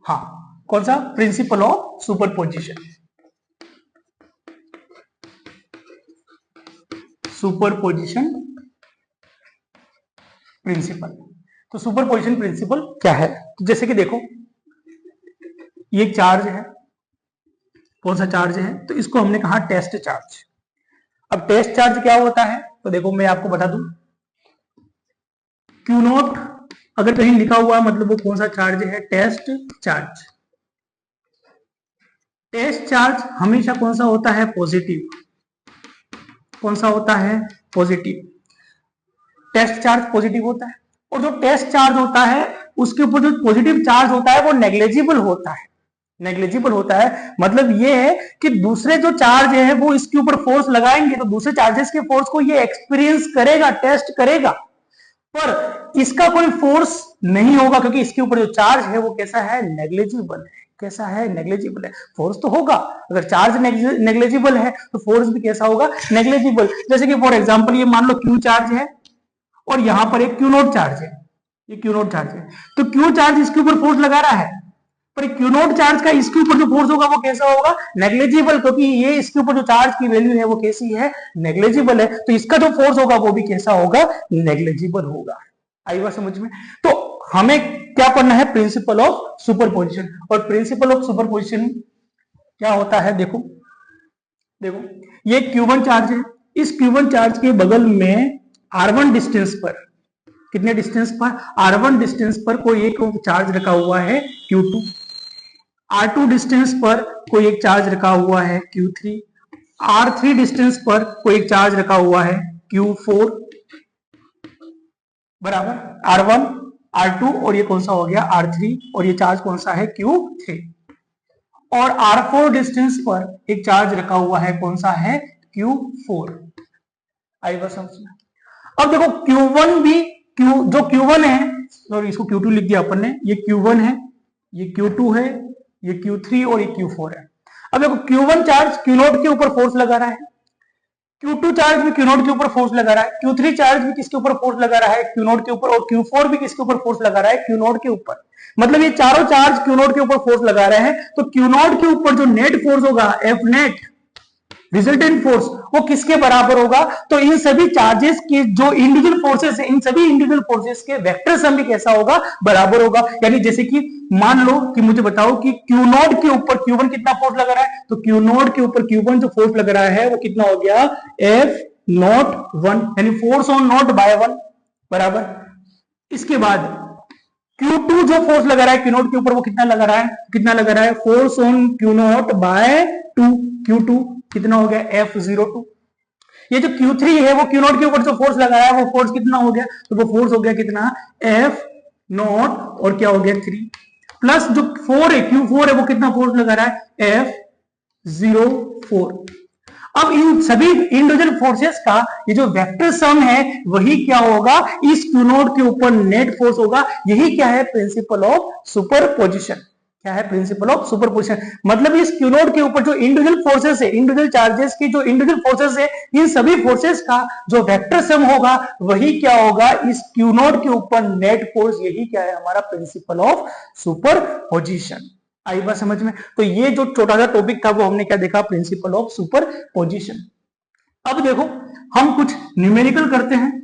हाँ, कौन सा, principle of superposition. Superposition principle, तो सुपरपोजिशन प्रिंसिपल क्या है, तो जैसे कि देखो ये चार्ज है, कौन सा चार्ज है, तो इसको हमने कहा टेस्ट चार्ज। अब टेस्ट चार्ज क्या होता है, तो देखो मैं आपको बता दूं, क्यू नॉट अगर कहीं लिखा हुआ है मतलब वो कौन सा चार्ज है, टेस्ट चार्ज। टेस्ट चार्ज हमेशा कौन सा होता है, पॉजिटिव। कौन सा होता है, पॉजिटिव। टेस्ट चार्ज पॉजिटिव होता है, और जो टेस्ट चार्ज होता है उसके ऊपर जो पॉजिटिव चार्ज होता है वो नेग्लेजिबल होता है। नेग्लेजिबल होता है मतलब ये है कि दूसरे जो चार्ज है वो इसके ऊपर फोर्स लगाएंगे तो दूसरे चार्जेस के फोर्स को ये एक्सपीरियंस करेगा, टेस्ट करेगा, पर इसका कोई फोर्स नहीं होगा क्योंकि इसके ऊपर जो चार्ज है वो कैसा है, नेग्लेजिबल है। कैसा है, नेग्लेजिबल है। फोर्स तो होगा, अगर चार्ज नेग्लेजिबल है तो फोर्स भी कैसा होगा, नेग्लेजिबल। जैसे कि फॉर एग्जांपल ये मान लो क्यू चार्ज है और यहां पर एक क्यू नोट चार्ज है, ये क्यू नोट चार्ज है, तो क्यू चार्ज इसके ऊपर फोर्स लगा रहा है, पर क्यू नोट चार्ज का इसके ऊपर जो फोर्स होगा वो कैसा होगा, नेग्लेजिबल, क्योंकि ये इसके ऊपर जो चार्ज की वैल्यू है वो कैसी है, नेग्लेजिबल है, तो इसका जो फोर्स होगा वो भी कैसा होगा, नेग्लेजिबल होगा। आई बात समझ में। तो हमें क्या करना है, प्रिंसिपल ऑफ सुपरपोजिशन। और प्रिंसिपल ऑफ सुपरपोजिशन क्या होता है, देखो देखो ये Q1 चार्ज है, इस Q1 चार्ज के बगल में R1 डिस्टेंस पर, कितने डिस्टेंस पर, R1 डिस्टेंस पर कोई एक चार्ज रखा हुआ है Q2, R2 डिस्टेंस पर कोई एक चार्ज रखा हुआ है Q3, R3 डिस्टेंस पर कोई एक चार्ज रखा हुआ है Q4 बराबर, R1 R2 और ये कौन सा हो गया R3, और ये चार्ज कौन सा है Q3, और R4 डिस्टेंस पर एक चार्ज रखा हुआ है, कौन सा है Q4। आई बात समझ में। अब देखो Q1 भी जो Q1 है, सॉरी इसको Q2 लिख दिया अपन ने, ये Q1 है, ये Q2 है, ये Q3 और ये Q4 है। अब देखो Q1 चार्ज Q0 के ऊपर फोर्स लगा रहा है, Q2 चार्ज भी Q0 के ऊपर फोर्स लगा रहा है, Q3 चार्ज भी किसके ऊपर फोर्स लगा रहा है, Q0 के ऊपर, और Q4 भी किसके ऊपर फोर्स लगा रहा है, Q0 के ऊपर। मतलब ये चारों चार्ज Q0 के ऊपर फोर्स लगा रहे हैं, तो Q0 के ऊपर जो नेट फोर्स होगा F नेट, रिजल्टेंट फोर्स, वो किसके बराबर होगा, तो इन सभी चार्जेस के जो इंडिविजुअल फोर्सेस हैं, इन सभी इंडिविजुअल फोर्सेस के वेक्टर सम भी कैसा होगा, बराबर होगा। यानी जैसे कि मान लो कि मुझे बताओ कि Q0 के ऊपर Q1 कितना फोर्स लगा रहा है, तो Q0 के ऊपर Q1 जो फोर्स लग रहा है वो कितना हो गया, F0 1, यानी फोर्स ऑन नोट बाय 1 बराबर। इसके बाद Q2 जो फोर्स लगा रहा है Q नोट के ऊपर वो कितना लगा रहा है force on Q naught by 2, Q2 कितना हो गया F02। ये जो Q3 है वो Q नोट के ऊपर जो फोर्स लगाया है वो फोर्स कितना हो गया, तो वो फोर्स हो गया कितना F0 और क्या हो गया 3 प्लस जो 4 है Q4 है वो कितना फोर्स लगा रहा है F04। अब इन सभी इंडिविजुअल फोर्सेस का ये जो वेक्टर सम है वही क्या होगा, इस Q नोट के ऊपर नेट फोर्स होगा। यही क्या है प्रिंसिपल ऑफ सुपरपोजिशन। क्या है प्रिंसिपल ऑफ सुपरपोजिशन, मतलब इस Q नोट के ऊपर जो इंडिविजुअल फोर्सेस है, इंडिविजुअल चार्जेस की जो इंडिविजुअल फोर्सेस है, इन सभी फोर्सेस का जो वेक्टर सम होगा वही क्या होगा इस Q नोट के ऊपर नेट फोर्स। यही क्या है हमारा प्रिंसिपल ऑफ सुपरपोजिशन। आई बात समझ में। तो ये जो छोटा सा टॉपिक था वो हमने क्या देखा, प्रिंसिपल ऑफ सुपरपोजिशन। अब देखो हम कुछ न्यूमेरिकल करते हैं।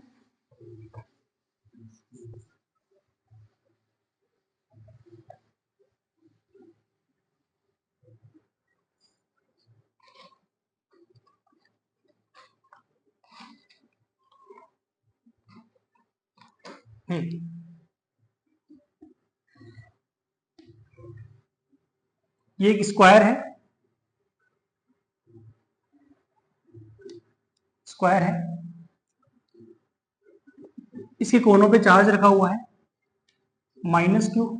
ये एक स्क्वायर है, इसके कोनों पे चार्ज रखा हुआ है -q,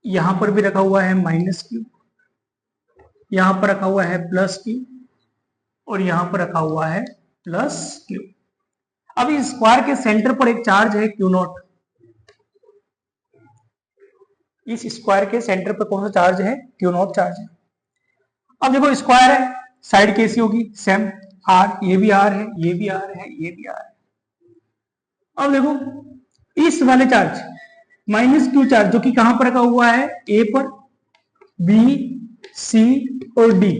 यहां पर भी रखा हुआ है -q, यहां पर रखा हुआ है +q और यहां पर रखा हुआ है +q। अब इस स्क्वायर के सेंटर पर एक चार्ज है Q0। इस स्क्वायर के सेंटर पर कौन सा चार्ज है, Q0 चार्ज है। अब देखो स्क्वायर है, साइड कैसी होगी सेम r, ये भी r है, ये भी r है, ये भी r है। अब देखो इस वाले चार्ज -q चार्ज जो कि कहां पर रखा हुआ है, A पर, B, C और D।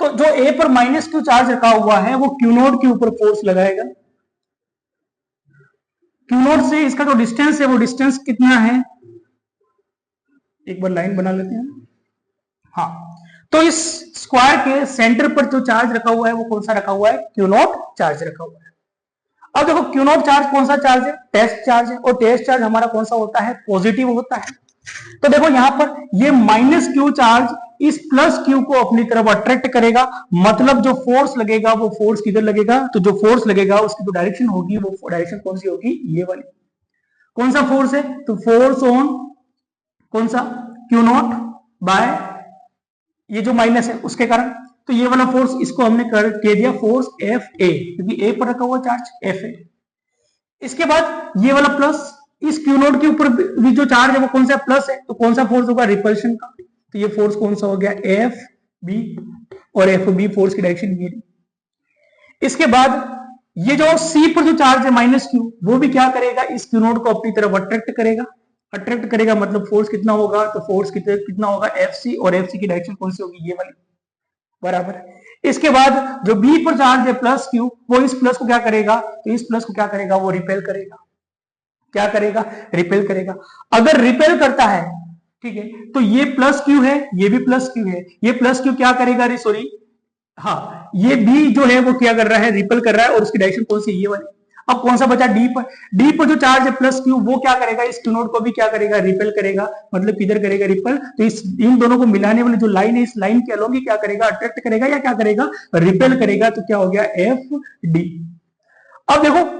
तो जो A पर -q चार्ज रखा हुआ है वो Q0 के ऊपर फोर्स लगाएगा। Q0 से इसका जो डिस्टेंस है वो डिस्टेंस कितना है, एक बार लाइन बना लेते हैं। हाँ, तो इस स्क्वायर के सेंटर पर जो चार्ज रखा हुआ है वो कौन सा रखा हुआ है, Q0 चार्ज रखा हुआ है। अब देखो Q0 चार्ज कौन सा चार्ज है, टेस्ट चार्ज है, और टेस्ट चार्ज हमारा कौन सा होता है, पॉजिटिव होता है। तो देखो यहां पर ये -q चार्ज इस +q को अपनी तरफ अट्रैक्ट करेगा, मतलब जो फोर्स लगेगा वो फोर्स किधर लगेगा, तो जो फोर्स लगेगा उसकी जो डायरेक्शन होगी वो डायरेक्शन कौन सी होगी, ये वाली। कौन सा फोर्स है, तो फोर्स ऑन कौन सा Q0 बाय ये जो माइनस है उसके कारण। तो ये वाला फोर्स इसको हमने कर दिया फोर्स Fa, क्योंकि A पर रखा हुआ चार्ज Fa। इसके बाद ये वाला प्लस, इस Q0 के ऊपर भी जो चार्ज है वो कौन सा प्लस है, तो कौन सा फोर्स होगा, रिपल्शन का। तो ये फोर्स कौन सा हो गया, Fb, और Fb फोर्स की डायरेक्शन ये। इसके बाद ये जो C पर जो चार्ज है -q, वो भी क्या करेगा, इस Q0 को अपनी तरफ अट्रैक्ट करेगा, मतलब फोर्स कितना होगा, तो फोर्स कितना होगा Fc, और Fc की डायरेक्शन कौन सी होगी, ये वाली, बराबर। इसके बाद जो B पर चार्ज है +q, वो इस प्लस को क्या करेगा, तो इस प्लस को क्या करेगा, वो रिपेल करेगा। क्या करेगा, रिपेल करेगा। अगर रिपेल करता है, ठीक है, तो ये +q है, ये भी +q है, ये +q क्या करेगा, सॉरी, हाँ, ये B जो है वो क्या कर रहा है, रिपेल कर रहा है, और उसकी डायरेक्शन कौन सी, ये वाली। अब कौन सा बचा, D पर जो चार्ज है +q, वो क्या करेगा, इस Q0 को भी क्या करेगा, रिपेल करेगा, मतलब किधर करेगा, रिपेल। तो इस इन दोनों को मिलाने वाली जो लाइन है, इस लाइन के अलोंग क्या करेगा, अट्रैक्ट करेगा या क्या करेगा, रिपेल करेगा। तो क्या हो गया, FD। अब देखो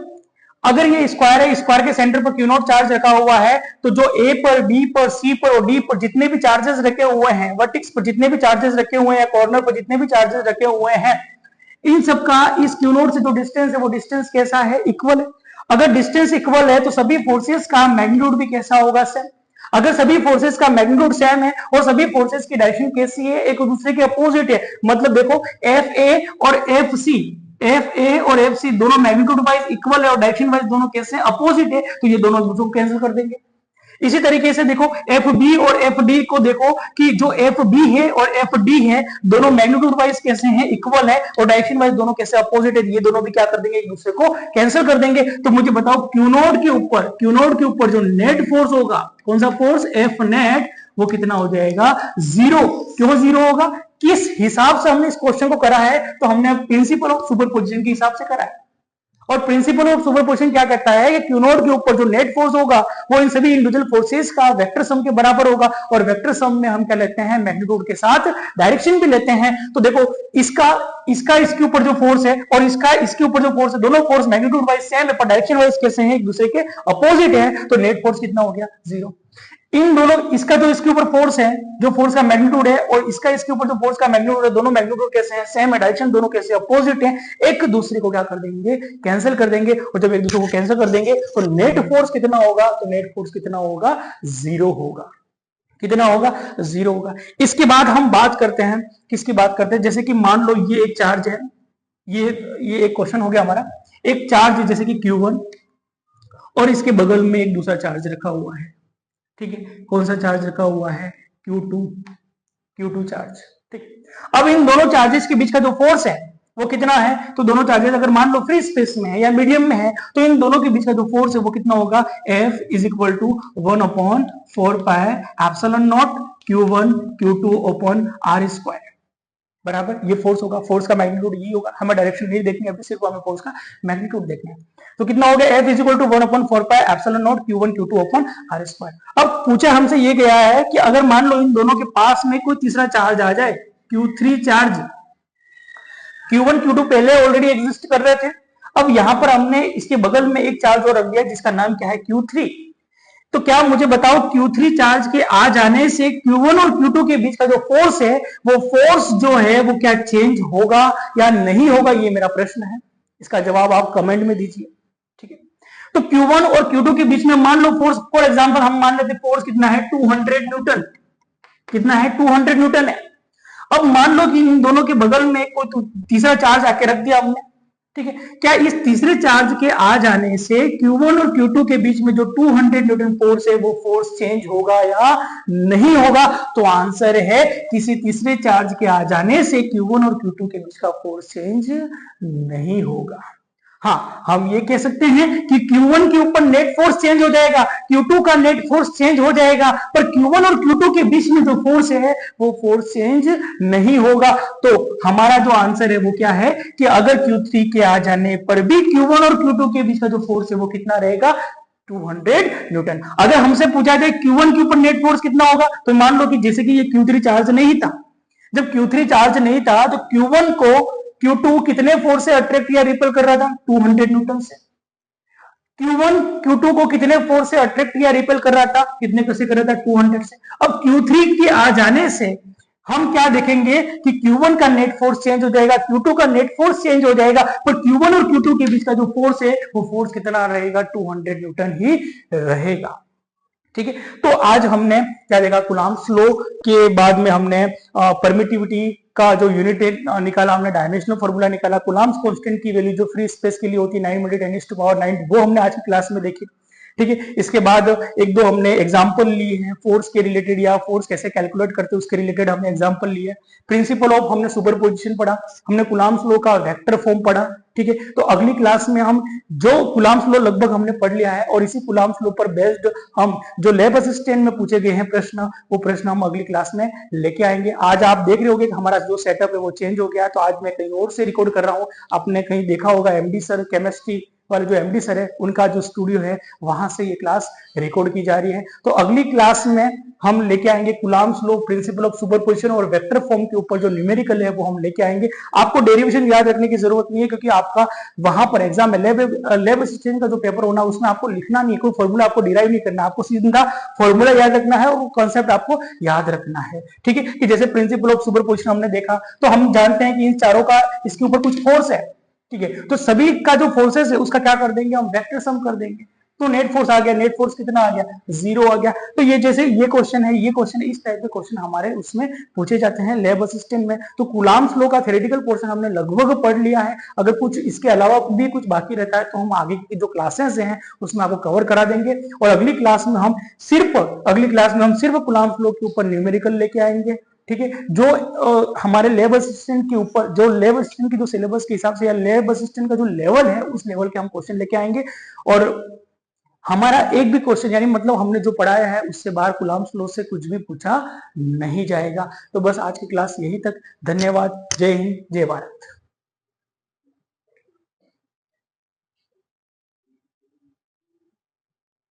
अगर ये स्क्वायर है, स्क्वायर के सेंटर पर Q0 चार्ज रखा हुआ है, तो जो A पर, B पर, C पर और D पर जितने भी चार्जेस रखे हुए हैं, वर्टेक्स पर जितने भी चार्जेस रखे हुए हैं, कॉर्नर पर जितने भी चार्जेस रखे हुए हैं, इन सबका इस Q0 से जो डिस्टेंस है वो डिस्टेंस कैसा है, इक्वल है। अगर डिस्टेंस इक्वल है तो सभी फोर्सेस का मैग्नीट्यूड भी कैसा होगा, सेम। अगर सभी फोर्सेस का मैग्नीट्यूड सेम है और सभी फोर्सेस की डायरेक्शन कैसी है, एक दूसरे के अपोजिट है, मतलब देखो FA और FC दोनों मैग्नीट्यूड वाइज इक्वल है और डायरेक्शन वाइज दोनों कैसे अपोजिट है, तो ये दोनों दूसरों को कैंसिल कर देंगे। इसी तरीके से देखो FB और FD को देखो कि जो FB है और FD है दोनों मैग्नीट्यूड वाइज कैसे हैं, इक्वल है, और डायरेक्शन वाइज दोनों कैसे अपोजिट है, ये दोनों भी क्या कर देंगे, एक दूसरे को कैंसिल कर देंगे। तो मुझे बताओ Q0 के ऊपर जो नेट फोर्स होगा, कौन सा फोर्स, F नेट, वो कितना हो जाएगा, 0। क्यों 0 होगा, किस हिसाब से हमने इस क्वेश्चन को करा है, तो हमने प्रिंसिपल ऑफ सुपरपोजिशन के हिसाब से करा है। और प्रिंसिपल ऑफ सुपरपोजिशन क्या कहता है कि क्यू नॉट के ऊपर जो नेट फोर्स होगा वो इन सभी इंडिविजुअल फोर्सेस का वेक्टर सम के बराबर होगा, और वेक्टर सम में हम क्या लेते हैं, मैग्नीट्यूड के साथ डायरेक्शन भी लेते हैं। तो देखो इसका इसके ऊपर जो फोर्स है और इसका इसके ऊपर जो फोर्स है, दोनों फोर्स मैग्नीट्यूड वाइज सेम है पर डायरेक्शन वाइज कैसे हैं, एक दूसरे के अपोजिट है, तो नेट फोर्स कितना हो गया, 0। इन दोनों, इसका जो इसके ऊपर फोर्स है, जो फोर्स का मैग्नीट्यूड है, और इसका इसके ऊपर जो फोर्स का मैग्नीट्यूड है, दोनों मैग्नीट्यूड कैसे हैं, सेम है, डायरेक्शन दोनों कैसे अपोजिट है, एक दूसरे को क्या कर देंगे, कैंसिल कर देंगे, और जब एक दूसरे को कैंसिल कर देंगे तो नेट फोर्स कितना होगा, तो नेट फोर्स कितना होगा, 0 होगा। कितना होगा, 0 होगा। इसके बाद हम बात करते हैं, किसकी बात करते हैं, जैसे कि मान लो ये एक चार्ज है, ये एक क्वेश्चन हो गया हमारा, एक चार्ज जैसे कि Q1 और इसके बगल में एक दूसरा चार्ज रखा हुआ है, ठीक है, कौन सा चार्ज रखा हुआ है, Q2 चार्ज, ठीक। अब इन दोनों चार्जेस के बीच का जो फोर्स है वो कितना है, तो दोनों चार्जेस अगर मान लो फ्री स्पेस में है या मीडियम में है तो इन दोनों के बीच का जो फोर्स है वो कितना होगा, F is equal to 1/4 pi epsilon not Q1 Q2 upon R square, बराबर ये फोर्स होगा। फोर्स का मैग्नीट्यूड ये होगा, हमें डायरेक्शन नहीं देखनी है, अभी सिर्फ हमें फोर्स का मैग्नीट्यूड देखना है। तो कितना हो गया, F is equal to 1/4 pi epsilon not Q1 Q2 upon R square. अब पूछा हमसे ये गया है कि अगर मान लो इन दोनों के पास में कोई तीसरा चार्ज आ जाए, Q3 चार्ज, Q1 Q2 पहले ऑलरेडी एग्जिस्ट कर रहे थे, अब यहां पर हमने इसके बगल में एक चार्ज और रख दिया जिसका नाम क्या है, Q3। तो क्या मुझे बताओ Q3 चार्ज के आ जाने से Q1 और Q2 के बीच का जो फोर्स है वो फोर्स जो है वो क्या चेंज होगा या नहीं होगा, ये मेरा प्रश्न है। इसका जवाब आप कमेंट में दीजिए, ठीक है। तो Q1 और Q2 के बीच में मान लो फोर्स, फॉर एग्जांपल हम मान लेते फोर्स कितना है, 200 न्यूटन, कितना है, 200 न्यूटन है। अब मान लो कि इन दोनों के बगल में कोई तीसरा चार्ज आके रख दिया हमने, ठीक है, क्या इस तीसरे चार्ज के आ जाने से Q1 और Q2 के बीच में जो 200 न्यूटन फोर्स है वो फोर्स चेंज होगा या नहीं होगा, तो आंसर है किसी तीसरे चार्ज के आ जाने से Q1 और Q2 के बीच का फोर्स चेंज नहीं होगा। हाँ, हम ये कह सकते हैं कि Q1 के ऊपर नेट फोर्स चेंज हो जाएगा, Q2 का नेट फोर्स चेंज हो जाएगा, पर Q1 और Q2 के बीच में जो फोर्स है वो फोर्स चेंज नहीं होगा। तो हमारा जो आंसर है वो क्या है कि अगर Q3 के आ जाने पर भी Q1 और Q2 के बीच का जो फोर्स है वो कितना रहेगा, 200 न्यूटन। अगर हमसे पूछा जाए Q1 के ऊपर नेट फोर्स कितना होगा, तो मान लो कि जैसे कि ये Q3 चार्ज नहीं था, जब Q3 चार्ज नहीं था तो Q1 को Q2 कितने फोर्स से अट्रैक्ट या रिपेल कर रहा था, 200 न्यूटन से। Q1 Q2 को कितने फोर्स से अट्रैक्ट या रिपेल कर रहा था, कितने कैसे कर रहा था, 200 से। अब Q3 के आ जाने से हम क्या देखेंगे कि Q1 का नेट फोर्स चेंज हो जाएगा, Q2 का नेट फोर्स चेंज हो जाएगा, पर Q1 और Q2 के बीच का जो फोर्स है वो फोर्स कितना रहेगा, 200 न्यूटन ही रहेगा, ठीक है। तो आज हमने क्या देखा, कूलम्ब्स लॉ के बाद में हमने परमिटिविटी का जो यूनिट निकाला, हमने डायमेंशनल फॉर्मूला निकाला, कूलम्ब्स कांस्टेंट की वैल्यू जो फ्री स्पेस के लिए होती है 9 × 10⁹, वो हमने आज की क्लास में देखी, ठीक है। इसके बाद एक दो हमने एग्जांपल लिए हैं फोर्स के रिलेटेड, या फोर्स कैसे कैलकुलेट करते हैं उसके रिलेटेड हमने एग्जांपल लिए। प्रिंसिपल ऑफ हमने सुपरपोजिशन पढ़ा, हमने कूलम्ब्स लॉ का वेक्टर फॉर्म पढ़ा, ठीक है। तो अगली क्लास में हम जो कूलम्ब्स लॉ लगभग हमने पढ़ लिया है और इसी कूलम्ब्स लॉ पर बेस्ड हम जो लैब असिस्टेंट में पूछे गए हैं प्रश्न, वो प्रश्न हम अगली क्लास में लेके आएंगे। आज आप देख रहे होंगे कि हमारा जो सेटअप है वो चेंज हो गया, तो आज मैं कहीं और से रिकॉर्ड कर रहा हूँ। आपने कहीं देखा होगा एमडी सर, केमिस्ट्री वाले जो एमडी सर है उनका जो स्टूडियो है वहां से ये क्लास रिकॉर्ड की जा रही है। तो अगली क्लास में हम लेके आएंगे Coulomb's law, principle of superposition और वेक्टर फॉर्म के ऊपर जो न्यूमेरिकल है वो हम लेके आएंगे। आपको डेरिवेशन याद रखने की जरूरत नहीं है, क्योंकि आपका वहां पर एग्जाम में लैब असिस्टेंट का जो पेपर होना उसमें आपको लिखना नहीं है, कोई फॉर्मूला आपको डिराइव नहीं करना, आपको सीधा फॉर्मूला याद रखना है और कॉन्सेप्ट आपको याद रखना है, ठीक है। कि जैसे प्रिंसिपल ऑफ सुपरपोजिशन हमने देखा तो हम जानते हैं कि इन चारों का इसके ऊपर कुछ फोर्स है, ठीक है। तो सभी का जो फोर्सेस है उसका क्या कर देंगे, हम वेक्टर सम कर देंगे। तो नेट फोर्स आ गया, नेट फोर्स कितना आ गया, 0 आ गया। तो ये जैसे ये क्वेश्चन है, ये क्वेश्चन इस टाइप के क्वेश्चन हमारे उसमें पूछे जाते हैं लैब असिस्टेंट में। तो कूलम्ब्स लॉ का थ्योरेटिकल पोर्शन हमने लगभग पढ़ लिया है। अगर कुछ इसके अलावा भी कुछ बाकी रहता है तो हम आगे की जो क्लासेस हैं उसमें आपको कवर करा देंगे, और अगली क्लास में हम सिर्फ कूलम्ब्स लॉ के ऊपर न्यूमेरिकल लेके आएंगे, ठीक है। जो हमारे लैब असिस्टेंट के ऊपर, जो लैब असिस्टेंट की जो सिलेबस के हिसाब से या लैब असिस्टेंट का जो लेवल है उस लेवल के हम क्वेश्चन लेके आएंगे। और हमारा एक भी क्वेश्चन, यानी मतलब हमने जो पढ़ाया है उससे बाहर कूलम्ब्स लॉ से कुछ भी पूछा नहीं जाएगा। तो बस आज की क्लास यही तक। धन्यवाद। जय हिंद, जय भारत।